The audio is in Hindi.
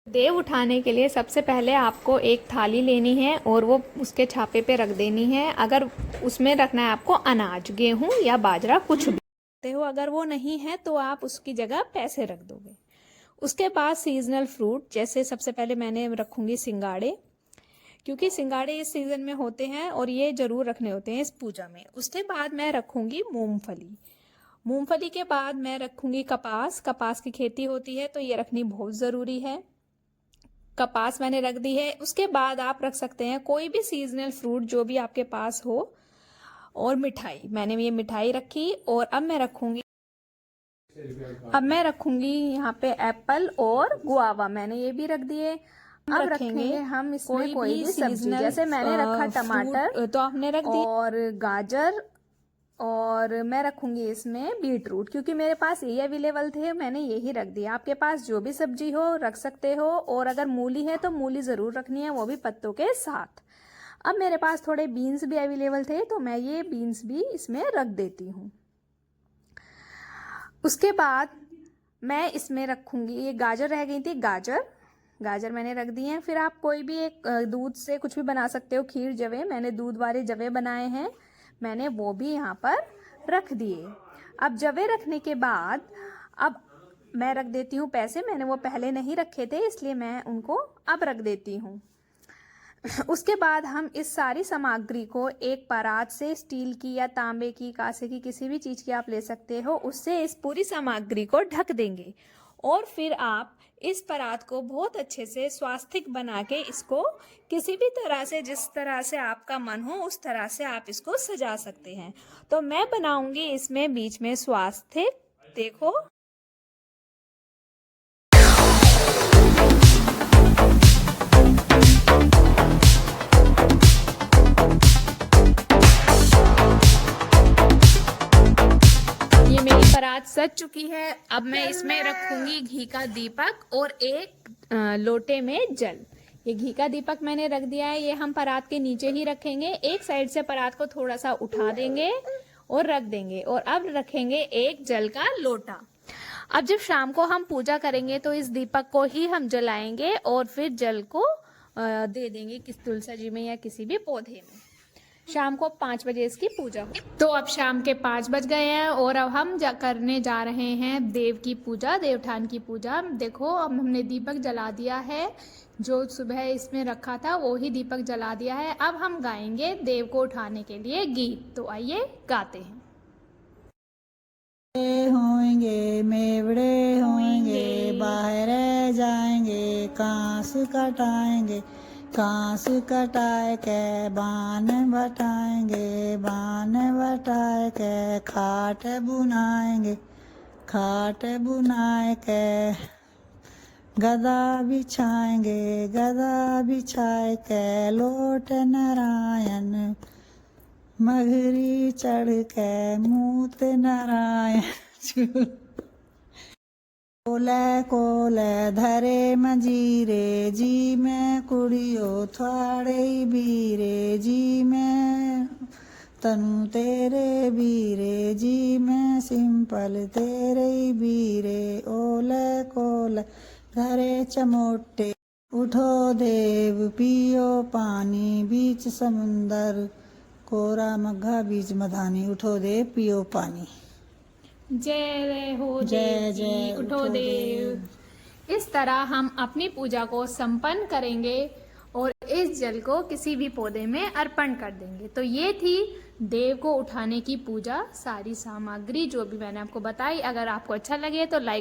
देव उठाने के लिए सबसे पहले आपको एक थाली लेनी है और वो उसके छापे पे रख देनी है। अगर उसमें रखना है आपको अनाज, गेहूं या बाजरा, कुछ भी रखते हो। अगर वो नहीं है तो आप उसकी जगह पैसे रख दोगे। उसके बाद सीजनल फ्रूट, जैसे सबसे पहले मैंने रखूंगी सिंगाड़े, क्योंकि सिंगाड़े इस सीजन में होते हैं और ये जरूर रखने होते हैं इस पूजा में। उसके बाद मैं रखूंगी मूंगफली। मूंगफली के बाद मैं रखूंगी कपास। कपास की खेती होती है तो ये रखनी बहुत ज़रूरी है। कपास मैंने रख दी है। उसके बाद आप रख सकते हैं कोई भी सीजनल फ्रूट जो भी आपके पास हो। और मिठाई, मैंने ये मिठाई रखी। और अब मैं रखूंगी यहाँ पे एप्पल और गुआवा, मैंने ये भी रख दिए। अब रखेंगे हम इसमें कोई भी सब्जी, जैसे मैंने रखा टमाटर तो आपने रख दी, और गाजर, और मैं रखूंगी इसमें बीटरूट, क्योंकि मेरे पास ये अवेलेबल थे, मैंने यही रख दिया। आपके पास जो भी सब्जी हो रख सकते हो। और अगर मूली है तो मूली ज़रूर रखनी है, वो भी पत्तों के साथ। अब मेरे पास थोड़े बीन्स भी अवेलेबल थे तो मैं ये बीन्स भी इसमें रख देती हूँ। उसके बाद मैं इसमें रखूंगी, ये गाजर रह गई थी, गाजर मैंने रख दी है। फिर आप कोई भी एक दूध से कुछ भी बना सकते हो, खीर, जवे, मैंने दूध वाले जवे बनाए हैं, मैंने वो भी यहाँ पर रख दिए। अब जवे रखने के बाद अब मैं रख देती हूँ पैसे। मैंने वो पहले नहीं रखे थे इसलिए मैं उनको अब रख देती हूँ। उसके बाद हम इस सारी सामग्री को एक परात से, स्टील की या तांबे की, कांसे की, किसी भी चीज़ की आप ले सकते हो, उससे इस पूरी सामग्री को ढक देंगे। और फिर आप इस परात को बहुत अच्छे से स्वास्तिक बना के इसको किसी भी तरह से, जिस तरह से आपका मन हो उस तरह से आप इसको सजा सकते हैं। तो मैं बनाऊंगी इसमें बीच में स्वास्तिक, देखो। ये मेरी परात सज चुकी है। अब मैं इसमें रखूंगी घी का दीपक और एक लोटे में जल। ये घी का दीपक मैंने रख दिया है, ये हम परात के नीचे ही रखेंगे। एक साइड से परात को थोड़ा सा उठा देंगे और रख देंगे। और अब रखेंगे एक जल का लोटा। अब जब शाम को हम पूजा करेंगे तो इस दीपक को ही हम जलाएंगे और फिर जल को दे देंगे किस तुलसी जी में या किसी भी पौधे में। शाम को 5 बजे इसकी पूजा हो। तो अब शाम के 5 बज गए हैं और अब हम करने जा रहे हैं देव की पूजा, देवठान की पूजा। देखो अब हमने दीपक जला दिया है, जो सुबह इसमें रखा था वो ही दीपक जला दिया है। अब हम गाएंगे देव को उठाने के लिए गीत, तो आइए गाते हैं। होंगे मेवड़े होंगे, बाहर जाएंगे, कांस कटाएंगे, कांस कटाए के बान बटाएंगे, बान बटाए के खाट बुनाएंगे, खाट बुनाए के गदा बिछाएंगे, गदा बिछाए के लोट नारायण, मगरी चढ़ के मूत नारायण। कोले कोले धरे मजीरे, जी में कुड़ियो थोड़े बीरे, जी में तनु तेरे बीरे, जी में सिंपल तेरे बीरे। ओले कोले धरे चमोटे, उठो देव पियो पानी, बीच समुंदर कोरा मग्घा बीच मधानी, उठो देव पियो पानी। जय हो जय देव जी, उठो देव। इस तरह हम अपनी पूजा को संपन्न करेंगे और इस जल को किसी भी पौधे में अर्पण कर देंगे। तो ये थी देव को उठाने की पूजा, सारी सामग्री जो भी मैंने आपको बताई। अगर आपको अच्छा लगे तो लाइक